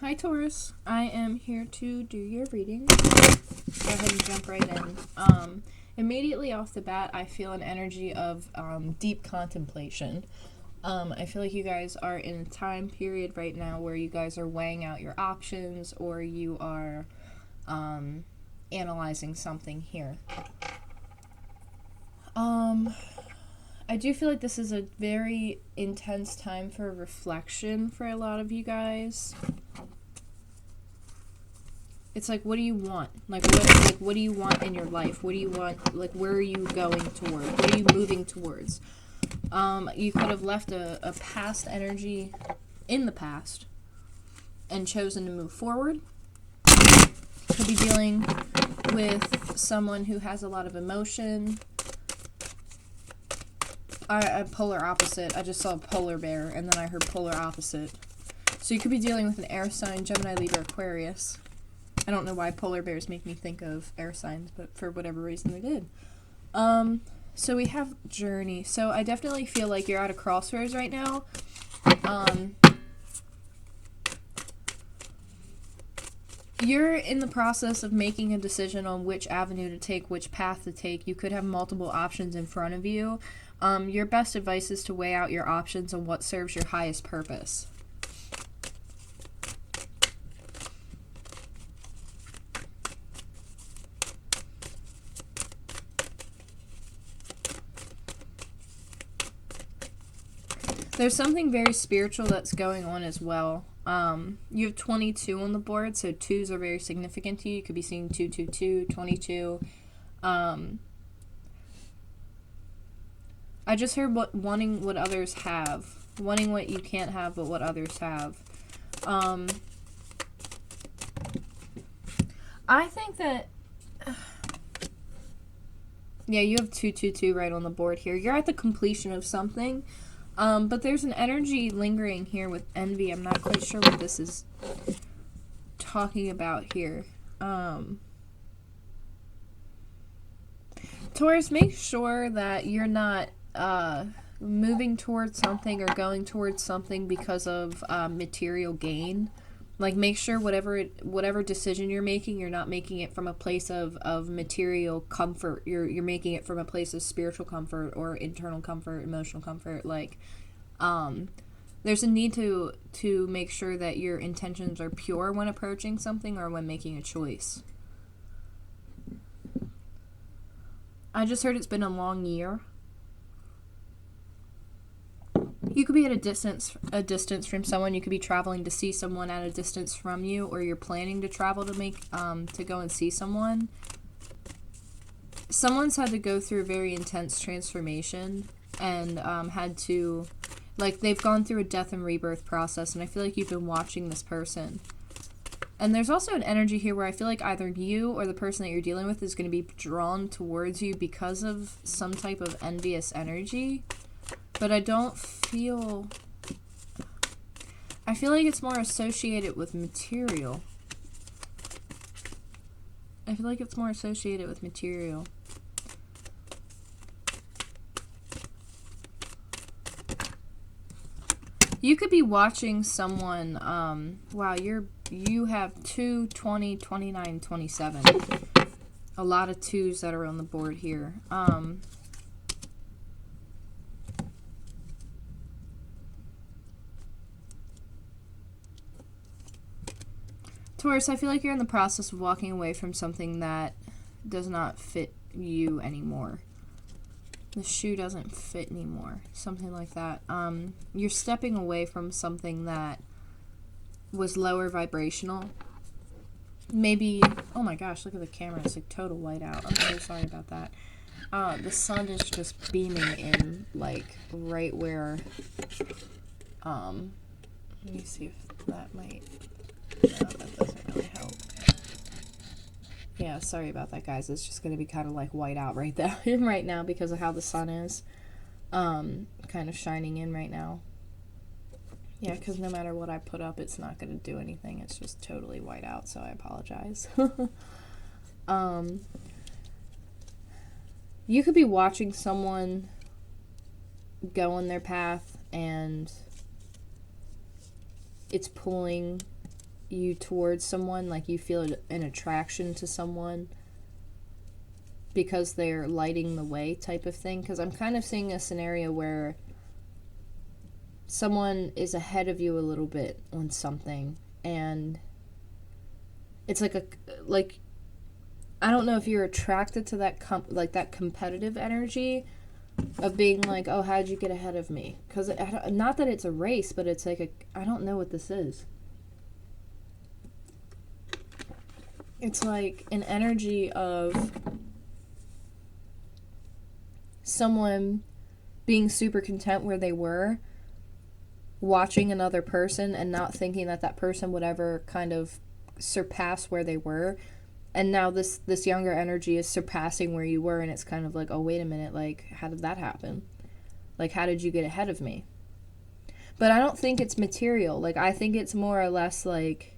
Hi Taurus, I am here to do your reading. Go ahead and jump right in. Immediately off the bat, I feel an energy of deep contemplation. I feel like you guys are in a time period right now where you guys are weighing out your options or you are analyzing something here. I do feel like this is a very intense time for reflection for a lot of you guys. It's like, what do you want? What do you want in your life? What do you want? Like, where are you going toward? What are you moving towards? You could have left a past energy in the past and chosen to move forward. Could be dealing with someone who has a lot of emotion. A polar opposite. I just saw a polar bear, and then I heard polar opposite. So you could be dealing with an air sign, Gemini, Libra, Aquarius. I don't know why polar bears make me think of air signs, but for whatever reason they did. So we have journey. So I definitely feel like you're at a crossroads right now. You're in the process of making a decision on which avenue to take, which path to take. You could have multiple options in front of you. Your best advice is to weigh out your options and what serves your highest purpose. There's something very spiritual that's going on as well. You have 22 on the board, so 2s are very significant to you. You could be seeing 222, 22. I just heard wanting what others have. Wanting what you can't have, but what others have. I think that... yeah, you have 222 right on the board here. You're at the completion of something. But there's an energy lingering here with envy. I'm not quite sure what this is talking about here. Taurus, make sure that you're not moving towards something or going towards something because of material gain. Like, make sure whatever decision you're making, you're not making it from a place of material comfort. You're making it from a place of spiritual comfort or internal comfort, emotional comfort. Like, there's a need to make sure that your intentions are pure when approaching something or when making a choice. I just heard it's been a long year. You could be at a distance from someone. You could be traveling to see someone at a distance from you, or you're planning to travel to go and see someone. Someone's had to go through a very intense transformation and had to, like, they've gone through a death and rebirth process, and I feel like you've been watching this person. And there's also an energy here where I feel like either you or the person that you're dealing with is going to be drawn towards you because of some type of envious energy. But I don't feel... I feel like it's more associated with material. I feel like it's more associated with material. You could be watching someone... wow, you have 2, 20, 29, 27. A lot of 2s that are on the board here. Taurus, I feel like you're in the process of walking away from something that does not fit you anymore. The shoe doesn't fit anymore. Something like that. You're stepping away from something that was lower vibrational. Maybe... oh my gosh, look at the camera. It's like total whiteout. I'm so sorry about that. The sun is just beaming in, like, right where... let me see if that might... no, that doesn't really help. Yeah, sorry about that, guys. It's just going to be kind of like white out right there, right now because of how the sun is kind of shining in right now. Yeah, because no matter what I put up, it's not going to do anything. It's just totally white out, so I apologize. You could be watching someone go on their path and it's pulling you towards someone, like you feel an attraction to someone because they're lighting the way type of thing. Because I'm kind of seeing a scenario where someone is ahead of you a little bit on something, and it's like I don't know if you're attracted to that that competitive energy of being like, oh, how'd you get ahead of me? Because not that it's a race, but it's like I don't know what this is. It's like an energy of someone being super content where they were, watching another person and not thinking that that person would ever kind of surpass where they were. And now this younger energy is surpassing where you were, and it's kind of like, oh, wait a minute, like, how did that happen? Like, how did you get ahead of me? But I don't think it's material. Like, I think it's more or less, like,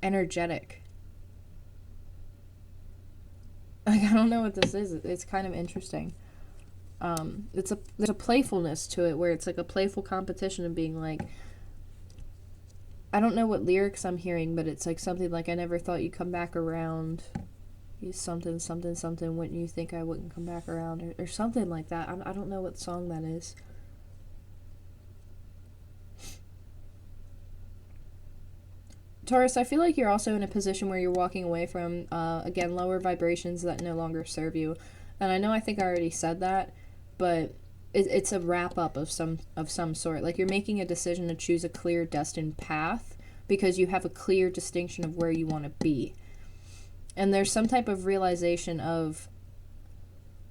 energetic. Like, I don't know what this is. It's kind of interesting. There's a playfulness to it where it's like a playful competition of being like, I don't know what lyrics I'm hearing, but it's like something like, I never thought you'd come back around. You something, something, something. Wouldn't you think I wouldn't come back around? Or something like that. I don't know what song that is. Taurus, I feel like you're also in a position where you're walking away from, again, lower vibrations that no longer serve you. And I know I think I already said that, but it's a wrap-up of some sort. Like, you're making a decision to choose a clear, destined path because you have a clear distinction of where you want to be. And there's some type of realization of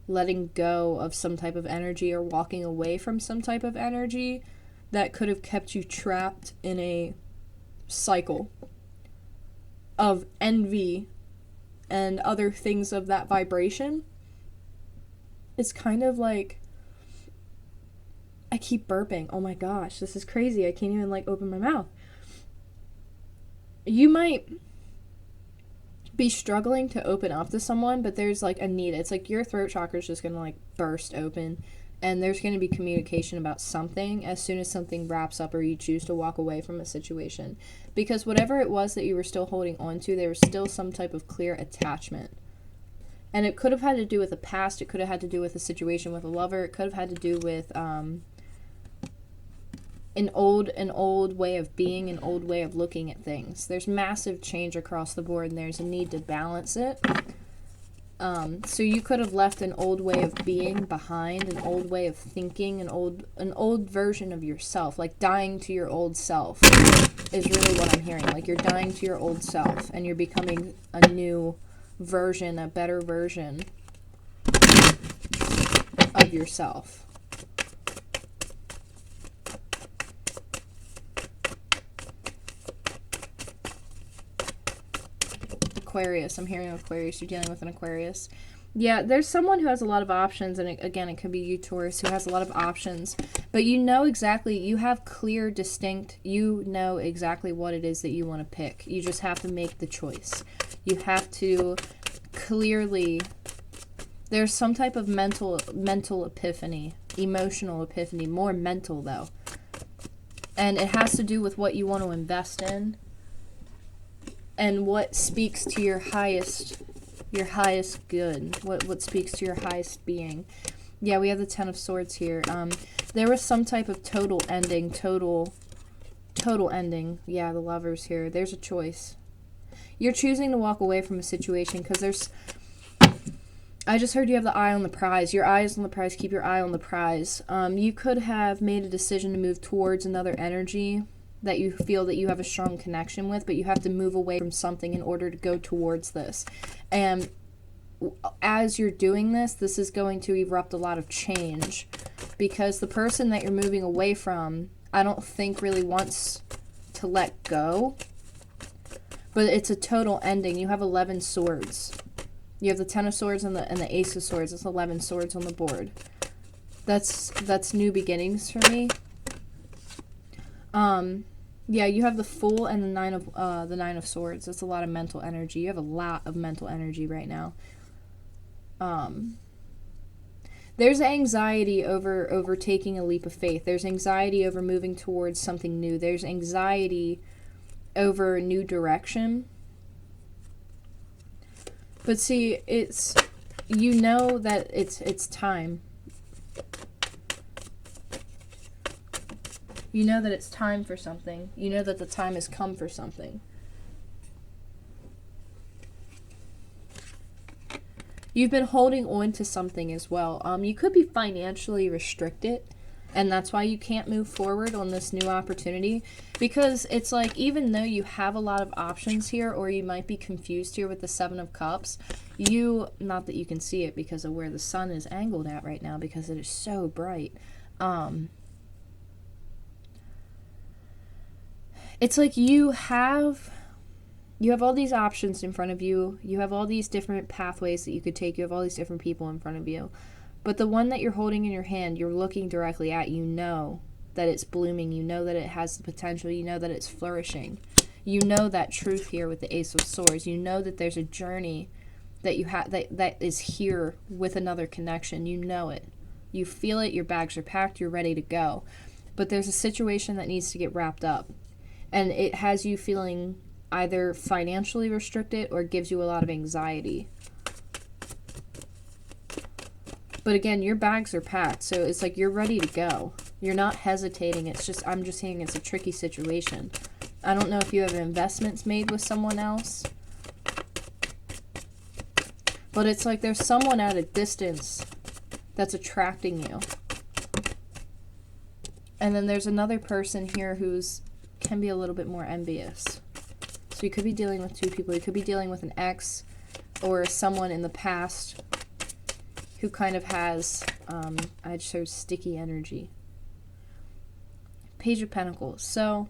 letting go of some type of energy or walking away from some type of energy that could have kept you trapped in a cycle of envy and other things of that vibration. It's kind of like, I keep burping. Oh my gosh, this is crazy. I can't even like open my mouth. You might be struggling to open up to someone, but there's like a need. It's like your throat chakra is just going to like burst open, and there's going to be communication about something as soon as something wraps up or you choose to walk away from a situation. Because whatever it was that you were still holding on to, there was still some type of clear attachment. And it could have had to do with the past. It could have had to do with a situation with a lover. It could have had to do with an old way of being, an old way of looking at things. There's massive change across the board, and there's a need to balance it. So you could have left an old way of being behind, an old way of thinking, an old version of yourself, like dying to your old self is really what I'm hearing. Like, you're dying to your old self, and you're becoming a new version, a better version of yourself. Aquarius. I'm hearing Aquarius. You're dealing with an Aquarius. Yeah, there's someone who has a lot of options, and again, it could be you, Taurus, who has a lot of options. But you know exactly, you have clear, distinct, you know exactly what it is that you want to pick. You just have to make the choice. You have to clearly, there's some type of mental epiphany, emotional epiphany, more mental though. And it has to do with what you want to invest in and what speaks to your highest good, what speaks to your highest being. Yeah, we have the Ten of Swords here. There was some type of total ending. Yeah, the Lovers here. There's a choice. You're choosing to walk away from a situation because I just heard you have the eye on the prize. Your eye is on the prize. Keep your eye on the prize. You could have made a decision to move towards another energy that you feel that you have a strong connection with, but you have to move away from something in order to go towards this. And as you're doing this, this is going to erupt a lot of change because the person that you're moving away from, I don't think really wants to let go, but it's a total ending. You have 11 swords. You have the Ten of Swords and the Ace of Swords. It's 11 swords on the board. That's new beginnings for me. Yeah, you have the Fool and the Nine of Swords. That's a lot of mental energy. You have a lot of mental energy right now. There's anxiety over taking a leap of faith. There's anxiety over moving towards something new. There's anxiety over a new direction. But see, it's, you know that it's time. You know that it's time for something. You know that the time has come for something. You've been holding on to something as well. You could be financially restricted, and that's why you can't move forward on this new opportunity. Because it's like, even though you have a lot of options here, or you might be confused here with the Seven of Cups, not that you can see it because of where the sun is angled at right now, because it is so bright. It's like you have all these options in front of you. You have all these different pathways that you could take. You have all these different people in front of you. But the one that you're holding in your hand, you're looking directly at, you know that it's blooming. You know that it has the potential. You know that it's flourishing. You know that truth here with the Ace of Swords. You know that there's a journey that you have that is here with another connection. You know it. You feel it. Your bags are packed. You're ready to go. But there's a situation that needs to get wrapped up. And it has you feeling either financially restricted or gives you a lot of anxiety. But again, your bags are packed, so it's like you're ready to go. You're not hesitating. It's just, I'm just saying it's a tricky situation. I don't know if you have investments made with someone else, but it's like there's someone at a distance that's attracting you. And then there's another person here who's can be a little bit more envious. So you could be dealing with two people. You could be dealing with an ex or someone in the past who kind of has, I'd show sticky energy. Page of Pentacles. So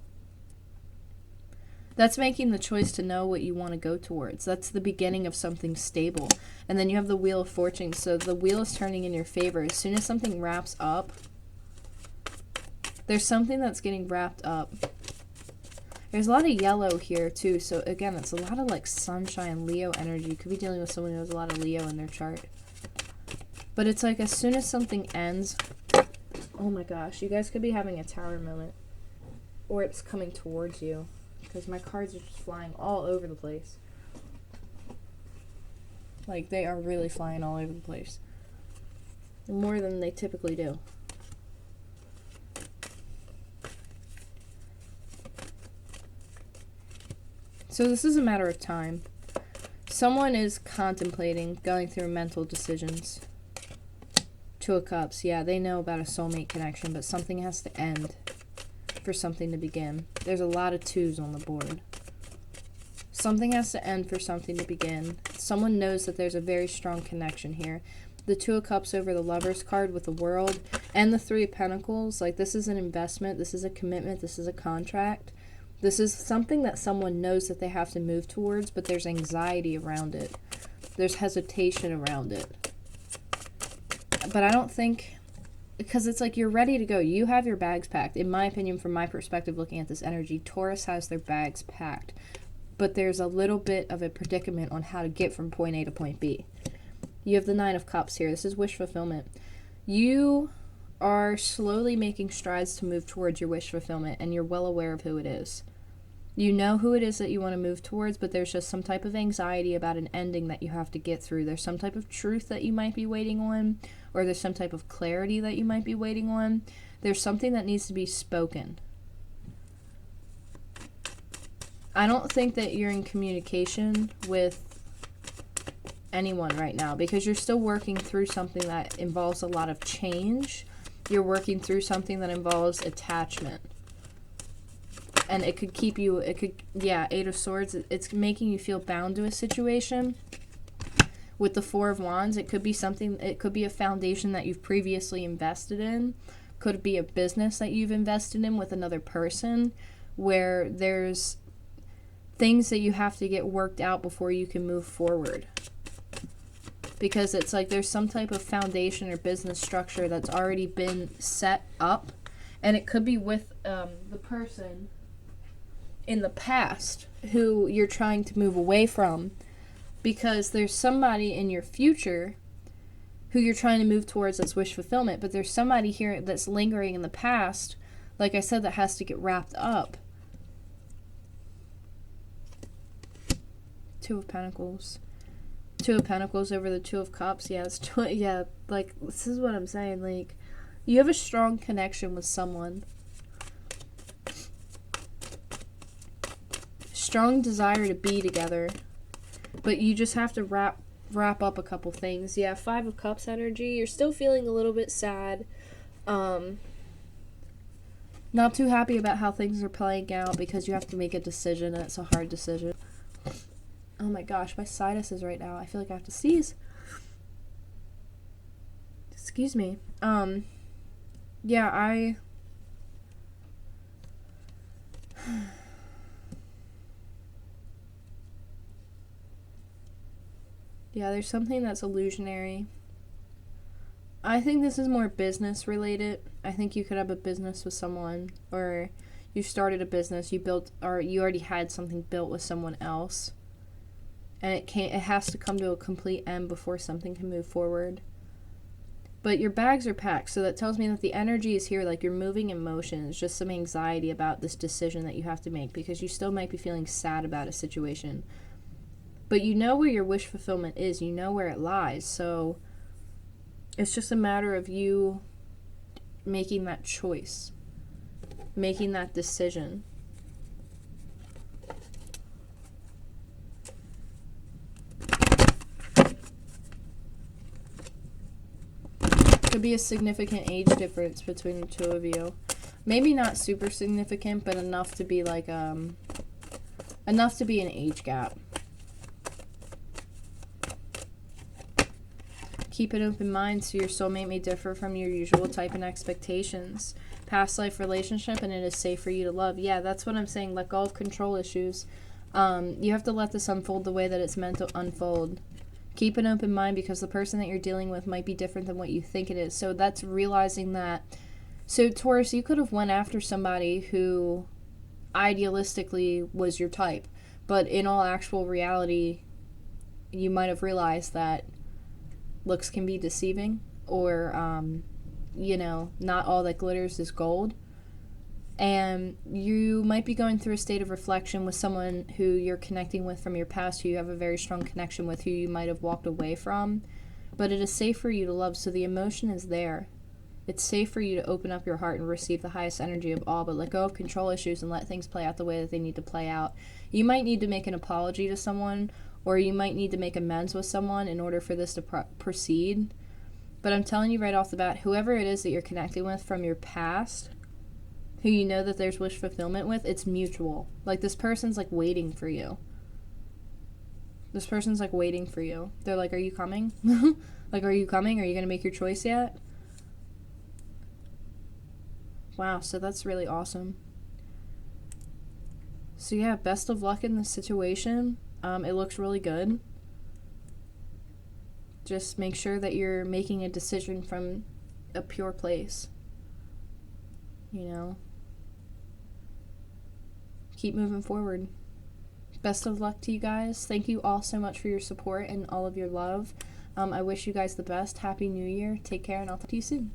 that's making the choice to know what you want to go towards. That's the beginning of something stable. And then you have the Wheel of Fortune. So the wheel is turning in your favor. As soon as something wraps up, there's something that's getting wrapped up. There's a lot of yellow here, too. So, again, it's a lot of, like, sunshine, Leo energy. You could be dealing with someone who has a lot of Leo in their chart. But it's like, as soon as something ends... Oh, my gosh. You guys could be having a tower moment. Or it's coming towards you. Because my cards are just flying all over the place. Like, they are really flying all over the place. More than they typically do. So this is a matter of time. Someone is contemplating going through mental decisions. Two of Cups. Yeah, they know about a soulmate connection, but something has to end for something to begin. There's a lot of twos on the board. Something has to end for something to begin. Someone knows that there's a very strong connection here. The Two of Cups over the Lover's card with the World and the Three of Pentacles. Like, this is an investment. This is a commitment. This is a contract. This is something that someone knows that they have to move towards, but there's anxiety around it. There's hesitation around it. But I don't think... Because it's like you're ready to go. You have your bags packed. In my opinion, from my perspective, looking at this energy, Taurus has their bags packed. But there's a little bit of a predicament on how to get from point A to point B. You have the Nine of Cups here. This is wish fulfillment. You are slowly making strides to move towards your wish fulfillment, and you're well aware of who it is. You know who it is that you want to move towards, but there's just some type of anxiety about an ending that you have to get through. There's some type of truth that you might be waiting on, or there's some type of clarity that you might be waiting on. There's something that needs to be spoken. I don't think that you're in communication with anyone right now, because you're still working through something that involves a lot of change. You're working through something that involves attachment. And it could keep you, Eight of Swords, it's making you feel bound to a situation. With the Four of Wands, it could be something, it could be a foundation that you've previously invested in. Could be a business that you've invested in with another person, where there's things that you have to get worked out before you can move forward. Because it's like there's some type of foundation or business structure that's already been set up. And it could be with the person in the past who you're trying to move away from, because there's somebody in your future who you're trying to move towards that's wish fulfillment, but there's somebody here that's lingering in the past, like I said, that has to get wrapped up. Two of Pentacles. Two of Pentacles over the Two of Cups. Yeah, it's yeah, like, this is what I'm saying. Like, you have a strong connection with someone. Strong desire to be together. But you just have to wrap up a couple things. Yeah, Five of Cups energy. You're still feeling a little bit sad. Not too happy about how things are playing out because you have to make a decision, and it's a hard decision. Oh my gosh, my sinuses right now. I feel like I have to sneeze. Excuse me. Yeah, yeah, there's something that's illusionary. I think this is more business related. I think you could have a business with someone, or you started a business, you built, or you already had something built with someone else. And it has to come to a complete end before something can move forward. But your bags are packed, so that tells me that the energy is here, like you're moving in motion. It's just some anxiety about this decision that you have to make, because you still might be feeling sad about a situation. But you know where your wish fulfillment is. You know where it lies. So it's just a matter of you making that choice, making that decision. Could be a significant age difference between the two of you. Maybe not super significant, but enough to be like enough to be an age gap. Keep an open mind, so your soulmate may differ from your usual type and expectations. Past life relationship, and it is safe for you to love. Yeah, that's what I'm saying. Let go of control issues. You have to let this unfold the way that it's meant to unfold. Keep an open mind, because the person that you're dealing with might be different than what you think it is. So that's realizing that. So Taurus, you could have went after somebody who idealistically was your type, but in all actual reality, you might have realized that looks can be deceiving, or you know, not all that glitters is gold. And you might be going through a state of reflection with someone who you're connecting with from your past, who you have a very strong connection with, who you might have walked away from. But it is safe for you to love, so the emotion is there. It's safe for you to open up your heart and receive the highest energy of all, but let go of control issues and let things play out the way that they need to play out. You might need to make an apology to someone, or you might need to make amends with someone in order for this to proceed. But I'm telling you right off the bat, whoever it is that you're connecting with from your past, who you know that there's wish fulfillment with, it's mutual. Like, this person's like waiting for you. This person's like waiting for you. They're like, are you coming? Like, are you coming? Are you going to make your choice yet? Wow, so that's really awesome. So yeah, best of luck in this situation. It looks really good. Just make sure that you're making a decision from a pure place. You know? Keep moving forward. Best of luck to you guys. Thank you all so much for your support and all of your love. I wish you guys the best. Happy New Year. Take care, and I'll talk to you soon.